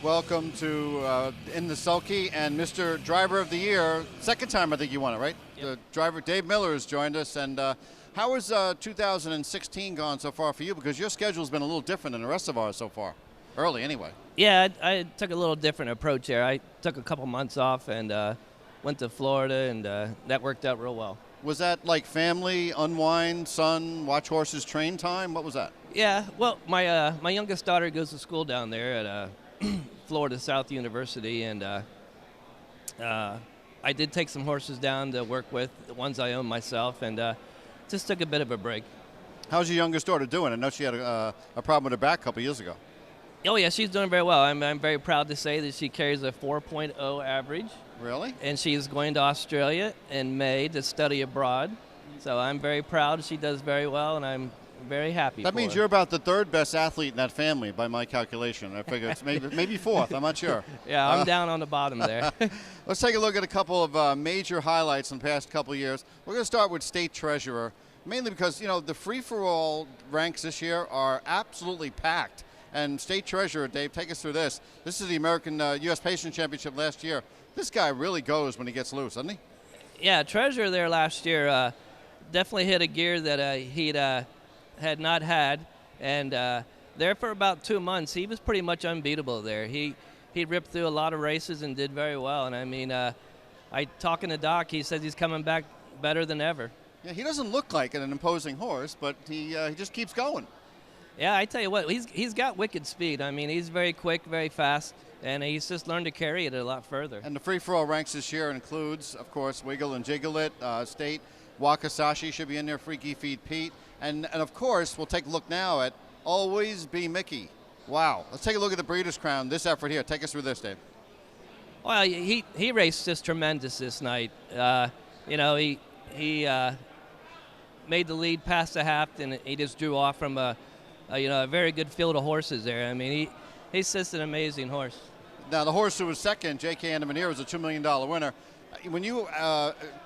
welcome to in the Sulky and Mr. Driver of the Year. Second time I think you won it, right? Yep. The driver Dave Miller has joined us. And how has 2016 gone so far for you? Because your schedule's been a little different than the rest of ours so far. Early, anyway. Yeah, I took a little different approach there. I took a couple months off and went to Florida, and that worked out real well. Was that like family, unwind, son, watch horses, train time? What was that? Yeah, well, my youngest daughter goes to school down there at Florida South University, and I did take some horses down to work with, the ones I own myself, and just took a bit of a break. How's your youngest daughter doing? I know she had a problem with her back a couple years ago. Oh, yeah, she's doing very well. I'm very proud to say that she carries a 4.0 average. Really? And she's going to Australia in May to study abroad. So I'm very proud. She does very well, and I'm very happy. That means you're about the third best athlete in that family by my calculation. I figure it's maybe fourth. I'm not sure. Yeah, I'm down on the bottom there. Let's take a look at a couple of major highlights in the past couple of years. We're going to start with State Treasurer, mainly because, you know, the free-for-all ranks this year are absolutely packed. And State Treasurer, Dave, take us through this. This is the American U.S. Pacing Championship last year. This guy really goes when he gets loose, doesn't he? Yeah, Treasurer there last year definitely hit a gear that he'd had not had. And there for about 2 months, he was pretty much unbeatable there. He ripped through a lot of races and did very well. And, I mean, talking to Doc, he says he's coming back better than ever. Yeah, he doesn't look like an imposing horse, but he just keeps going. Yeah, I tell you what, he's got wicked speed. I mean, he's very quick, very fast, and he's just learned to carry it a lot further. And the free-for-all ranks this year includes, of course, Wiggle and Jiggle It, State, Wakasashi should be in there, Freaky Feet Pete, and of course, we'll take a look now at Always Be Mickey. Wow. Let's take a look at the Breeders' Crown, this effort here. Take us through this, Dave. Well, he raced just tremendous this night. You know, he made the lead past the half, and he just drew off from a very good field of horses there. I mean, he's just an amazing horse. Now, the horse who was second, J.K. Andamanier, was a $2 million winner. When you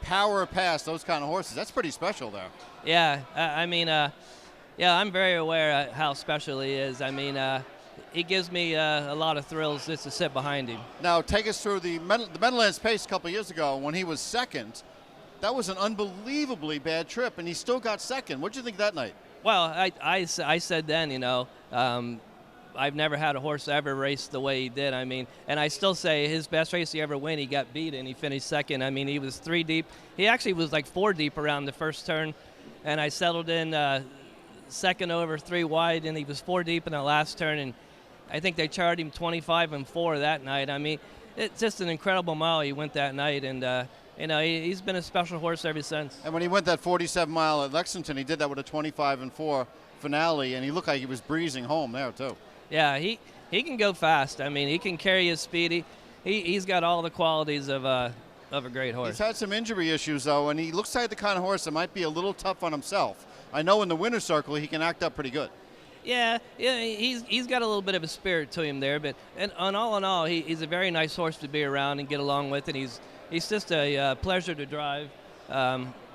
power past those kind of horses, that's pretty special there. Yeah, I mean, yeah, I'm very aware how special he is. I mean, he gives me a lot of thrills just to sit behind him. Now, take us through the Meadowlands Pace a couple of years ago when he was second. That was an unbelievably bad trip, and he still got second. What did you think that night? Well, I said then, you know, I've never had a horse ever race the way he did. I mean, and I still say his best race he ever won, he got beat and he finished second. I mean, he was 3 deep. He actually was like 4 deep around the first turn, and I settled in second over 3 wide, and he was 4 deep in the last turn, and I think they charged him 25-4 that night. I mean, it's just an incredible mile he went that night, and you know, he's been a special horse ever since. And when he went that 47-mile at Lexington, he did that with a 25-4 finale, and he looked like he was breezing home there, too. Yeah, he can go fast. I mean, he can carry his speed. He's got all the qualities of a great horse. He's had some injury issues, though, and he looks like the kind of horse that might be a little tough on himself. I know in the winner's circle he can act up pretty good. Yeah, he's got a little bit of a spirit to him there, but and all in all, he's a very nice horse to be around and get along with, and he's just a pleasure to drive.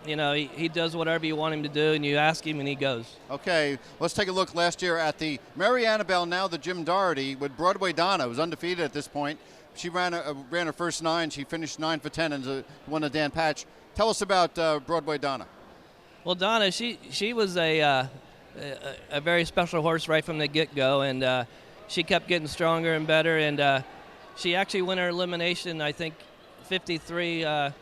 You know, he does whatever you want him to do, and you ask him, and he goes. Okay, let's take a look last year at the Mary Annabelle, now the Jim Doherty, with Broadway Donna, who's undefeated at this point. She ran her first 9. She finished 9 for 10 and won the Dan Patch. Tell us about Broadway Donna. Well, Donna, she was a very special horse right from the get-go, and she kept getting stronger and better, and she actually won her elimination, I think, 53-3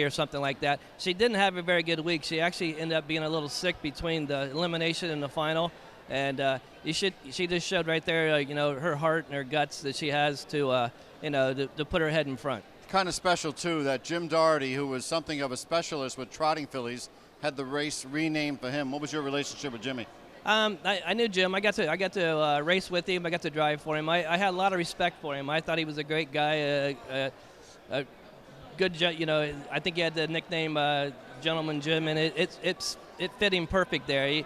or something like that. She didn't have a very good week. She actually ended up being a little sick between the elimination and the final, and she just showed right there, you know, her heart and her guts that she has to, you know, to put her head in front. Kind of special too that Jim Doherty, who was something of a specialist with trotting fillies, had the race renamed for him. What was your relationship with Jimmy? I knew Jim. I got to race with him. I got to drive for him. I had a lot of respect for him. I thought he was a great guy, a good, you know. I think he had the nickname Gentleman Jim, and it fit him perfect there.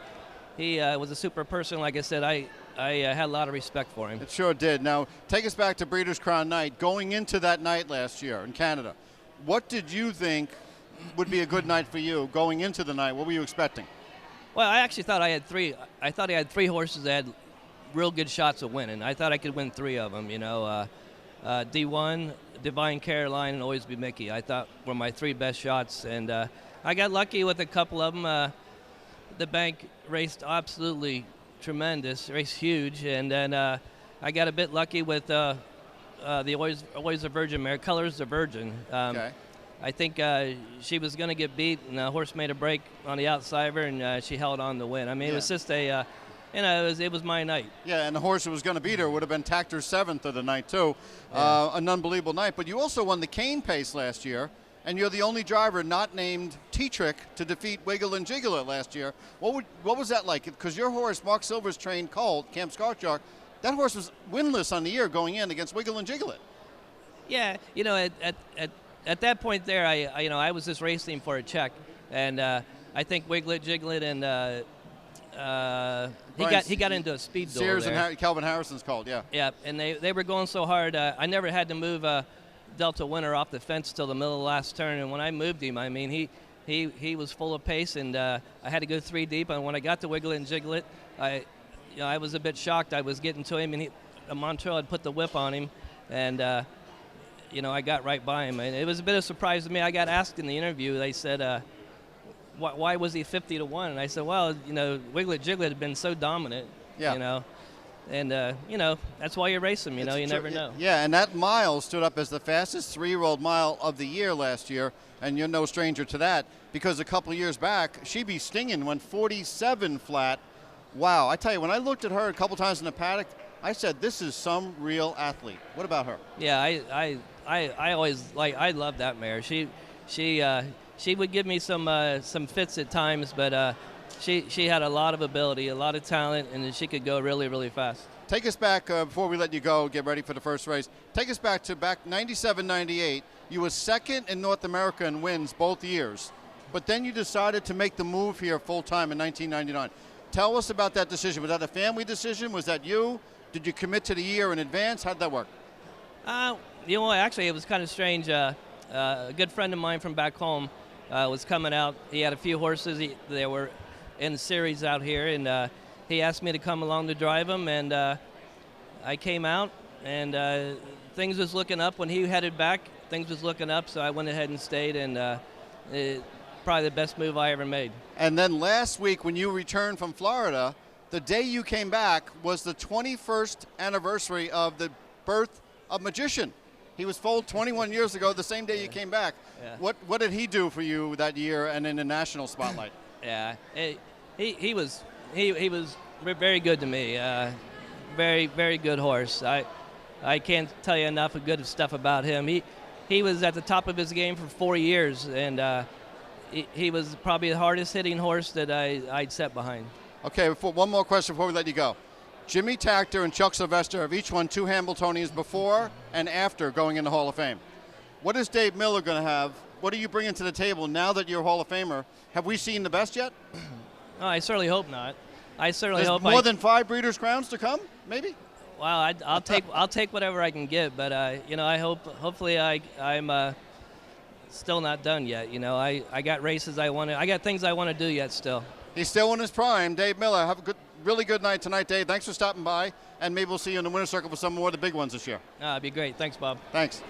He was a super person. Like I said, I had a lot of respect for him. It sure did. Now, take us back to Breeders' Crown night. Going into that night last year in Canada, what did you think would be a good night for you going into the night? What were you expecting? Well, I actually thought I had 3. I thought I had 3 horses that had real good shots of winning. I thought I could win 3 of them. D1, Divine Caroline, and Always Be Mickey. I thought were my 3 best shots, and I got lucky with a couple of them. The bank raced absolutely tremendous, raced huge, and then I got a bit lucky with the Always a Virgin mare, Colors the Virgin. Okay. I think she was going to get beat, and the horse made a break on the outside of her, and she held on to win. I mean, it was just it was my night. Yeah, and the horse who was going to beat her would have been Tactor's 7th of the night, too. An unbelievable night. But you also won the Cane Pace last year, and you're the only driver not named T-Trick to defeat Wiggle and Jiggle It last year. What was that like? Because your horse, Mark Silver's trained colt, Camp Scarchalk, that horse was winless on the year going in against Wiggle and Jiggle It. Yeah, at that point there, I was just racing for a check, and I think Wiglet, Jiglet, and he got into a speed duel Sears there. and Calvin Harrison's called, yeah. Yeah, and they were going so hard. I never had to move Delta Winner off the fence till the middle of the last turn, and when I moved him, I mean, he was full of pace, and I had to go 3 deep. And when I got to Wiglet and Jiglet, I was a bit shocked. I was getting to him, and Montrell had put the whip on him, and I got right by him. And it was a bit of a surprise to me. I got asked in the interview. They said, why was he 50-1? And I said, well, Wiglet Jiglet had been so dominant, and that's why you race him. You never know. Yeah, and that mile stood up as the fastest 3-year-old mile of the year last year, and you're no stranger to that because a couple of years back, She Be Stingin' went 47 flat. Wow, I tell you, when I looked at her a couple times in the paddock, I said, this is some real athlete. What about her? Yeah, I always I love that mare. She would give me some fits at times, but she had a lot of ability, a lot of talent, and she could go really, really fast. Take us back, before we let you go, get ready for the first race. Take us back to 97, 98. You were second in North America in wins both years, but then you decided to make the move here full-time in 1999. Tell us about that decision. Was that a family decision? Was that you? Did you commit to the year in advance? How'd that work? Actually, it was kind of strange. A good friend of mine from back home was coming out. He had a few horses. They were in the series out here, and he asked me to come along to drive them, and I came out, and things was looking up. When he headed back, things was looking up, so I went ahead and stayed, and probably the best move I ever made. And then last week when you returned from Florida, the day you came back was the 21st anniversary of the birth of Magician. He was foaled 21 years ago, the same day you came back. Yeah. What did he do for you that year and in the national spotlight? Yeah, he was very good to me. Very, very good horse. I can't tell you enough of good stuff about him. He was at the top of his game for 4 years, and he was probably the hardest hitting horse that I'd set behind. Okay, one more question before we let you go. Jimmy Tactor and Chuck Sylvester have each won 2 Hambletonians before and after going in the Hall of Fame. What is Dave Miller going to have? What are you bringing to the table now that you're a Hall of Famer? Have we seen the best yet? Oh, I certainly hope not. I certainly There's hope more than 5 Breeders' Crowns to come, maybe? Well, I'll take whatever I can get, but hopefully I'm still not done yet. I got races I got things I want to do yet still. He's still in his prime. Dave Miller, have a really good night tonight, Dave. Thanks for stopping by, and maybe we'll see you in the winner's circle for some more of the big ones this year. It'd be great. Thanks, Bob. Thanks.